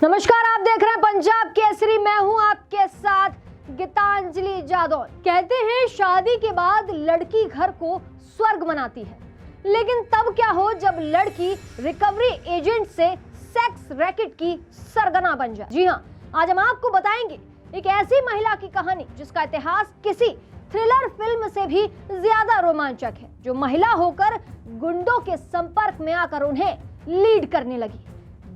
नमस्कार, आप देख रहे हैं पंजाब केसरी। मैं हूं आपके साथ गीतांजलि जादौन। कहते हैं शादी के बाद लड़की घर को स्वर्ग बनाती है, लेकिन तब क्या हो जब लड़की रिकवरी एजेंट से सेक्स रैकेट की सरगना बन जाए। जी हां, आज हम आपको बताएंगे एक ऐसी महिला की कहानी जिसका इतिहास किसी थ्रिलर फिल्म से भी ज्यादा रोमांचक है, जो महिला होकर गुंडों के संपर्क में आकर उन्हें लीड करने लगी।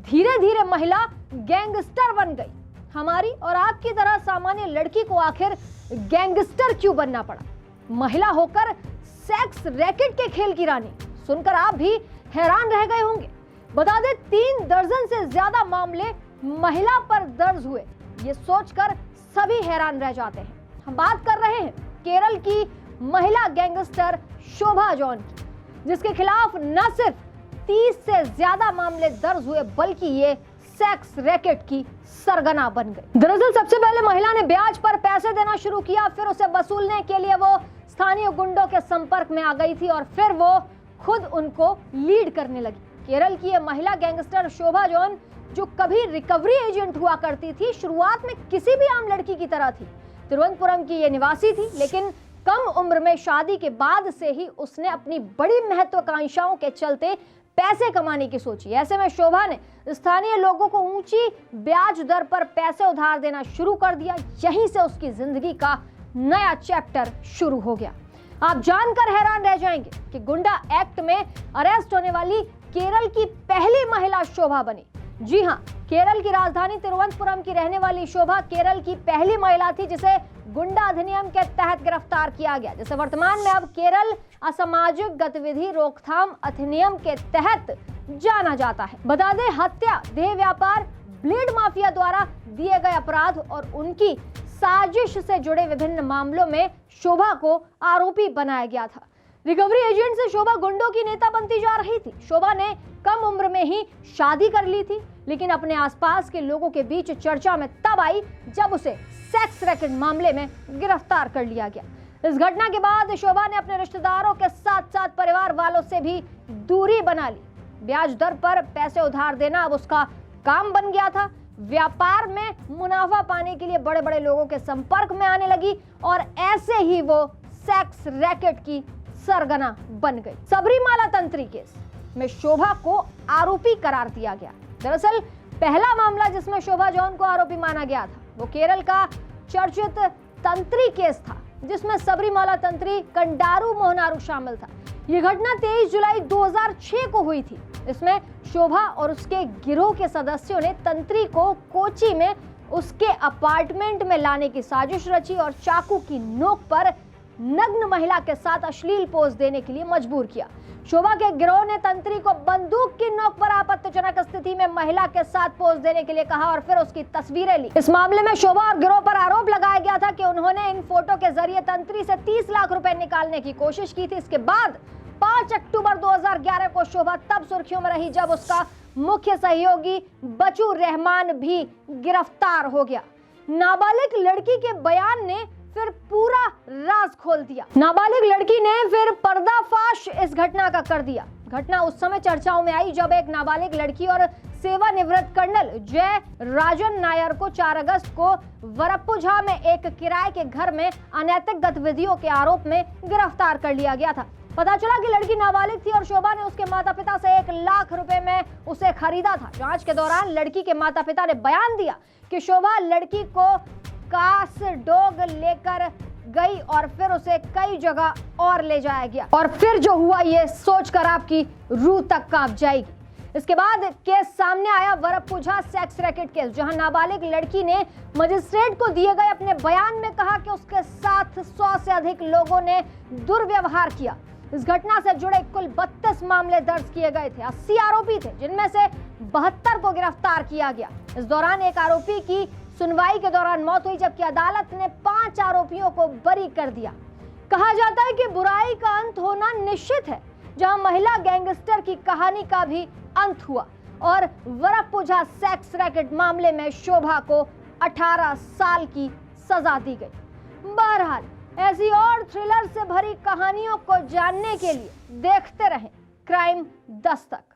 धीरे धीरे महिला गैंगस्टर बन गई। हमारी और आपकी तरह सामान्य लड़की को आखिर गैंगस्टर क्यों बनना पड़ा? महिला होकर सेक्स रैकेट के खेल की रानी, सुनकर आप भी हैरान रह गए होंगे। बता दें, 3 दर्जन से ज्यादा मामले महिला पर दर्ज हुए। ये सोचकर सभी हैरान रह जाते हैं। हम बात कर रहे हैं केरल की महिला गैंगस्टर शोभा जॉन की, जिसके खिलाफ न सिर्फ 30 से ज्यादा मामले दर्ज हुए, बल्कि ये सेक्स रैकेट की सरगना बन गई। दरअसल सबसे पहले महिला ने ब्याज पर पैसे देना शुरू किया, फिर उसे वसूलने के लिए वो स्थानीय गुंडों के संपर्क में आ गई थी और फिर वो खुद उनको लीड करने लगी। केरल की ये महिला गैंगस्टर शोभा जॉन, जो कभी रिकवरी एजेंट हुआ करती थी, शुरुआत में किसी भी आम लड़की की तरह थी। तिरुवनंतपुरम की ये निवासी थी, लेकिन कम उम्र में शादी के बाद से ही उसने अपनी बड़ी महत्वाकांक्षाओं के चलते पैसे कमाने की सोची। ऐसे में शोभा ने स्थानीय लोगों को ऊंची ब्याज दर पर पैसे उधार देना शुरू कर दिया। यहीं से उसकी जिंदगी का नया चैप्टर शुरू हो गया। आप जानकर हैरान रह जाएंगे कि गुंडा एक्ट में अरेस्ट होने वाली केरल की पहली महिला शोभा बनी। जी हां, केरल की राजधानी तिरुवनंतपुरम की रहने वाली शोभा केरल की पहली महिला थी जिसे गुंडा अधिनियम के तहत गिरफ्तार किया गया, जिसे वर्तमान में अब केरल असामाजिक गतिविधि रोकथाम अधिनियम के तहत जाना जाता है। बता दें, हत्या, देह व्यापार, ब्लेड माफिया द्वारा दिए गए अपराध और उनकी साजिश से जुड़े विभिन्न मामलों में शोभा को आरोपी बनाया गया था। रिकवरी एजेंट से शोभा गुंडों की नेता बनती जा रही थी। शोभा ने कम उम्र में ही शादी कर ली थी, लेकिन अपने आसपास के लोगों के बीच चर्चा में तब आई जब उसे सेक्स रैकेट मामले में गिरफ्तार कर लिया गया। इस घटना के बाद शोभा ने अपने रिश्तेदारों के साथ साथ परिवार वालों से भी दूरी बना ली। ब्याज दर पर पैसे उधार देना अब उसका काम बन गया था। व्यापार में मुनाफा पाने के लिए बड़े बड़े लोगों के संपर्क में आने लगी और ऐसे ही वो सेक्स रैकेट की सरगना बन गई। सबरीमाला तंत्री केस में शोभा को आरोपी करार दिया गया। दरअसल पहला मामला जिसमें शोभा जॉन को आरोपी माना गया था, वो केरल का चर्चित तंत्री केस था, जिसमें सबरीमाला तंत्री कंडारू मोहनारू शामिल था। यह घटना 23 जुलाई 2006 को हुई थी। इसमें शोभा और उसके गिरोह के सदस्यों ने तंत्री को कोची में उसके अपार्टमेंट में लाने की साजिश रची और चाकू की नोक पर नग्न महिला के साथ अश्लील पोज देने के लिए मजबूर किया। शोभा के गिरोह ने तंत्री को बंदूक की नोक पर आपत्तिजनक स्थिति में महिला के साथ पोज देने के लिए कहा और फिर उसकी तस्वीरें ली। इस मामले में शोभा और गिरोह पर आरोप लगाया गया था कि उन्होंने इन फोटो के जरिए तंत्री से 30 लाख रुपए निकालने की कोशिश की थी। इसके बाद 5 अक्टूबर 2011 को शोभा तब सुर्खियों में रही जब उसका मुख्य सहयोगी बचू रहमान भी गिरफ्तार हो गया। नाबालिग लड़की के बयान ने फिर पूरा राज खोल दिया। नाबालिग लड़की ने फिर पर्दाफाश इस घटना का कर दिया। घटना उस समय चर्चाओं में आई जब एक नाबालिग लड़की और सेवानिवृत्त कर्नल जय राजन नायर को 4 अगस्त को वरप्पुझा में एक किराए के घर में अनैतिक गतिविधियों के आरोप में गिरफ्तार कर लिया गया था। पता चला कि लड़की नाबालिग थी और शोभा ने उसके माता पिता से 1 लाख रुपए में उसे खरीदा था। जांच के दौरान लड़की के माता पिता ने बयान दिया कि शोभा लड़की को कास डॉग लेकर गई और फिर उसे कई जगह और ले जाया गया। और फिर जो हुआ ये सोचकर आपकी रूह तक कांप जाएगी। इसके बाद केस सामने आया, वरप्पुझा सेक्स रैकेट केस, जहां नाबालिग लड़की ने मजिस्ट्रेट को दिए गए अपने बयान में कहा कि उसके साथ 100 से अधिक लोगों ने दुर्व्यवहार किया। इस घटना से जुड़े कुल 32 मामले दर्ज किए गए थे। 80 आरोपी थे, जिनमें से 72 को गिरफ्तार किया गया। इस दौरान एक आरोपी की सुनवाई के दौरान मौत हुई, जबकि अदालत ने 5 आरोपियों को बरी कर दिया। कहा जाता है कि बुराई का अंत होना निश्चित है, जहां महिला गैंगस्टर की कहानी का भी अंत हुआ और वरप्पुझा सेक्स रैकेट मामले में शोभा को 18 साल की सजा दी गई। बहरहाल ऐसी और थ्रिलर से भरी कहानियों को जानने के लिए देखते रहें क्राइम दस्तक।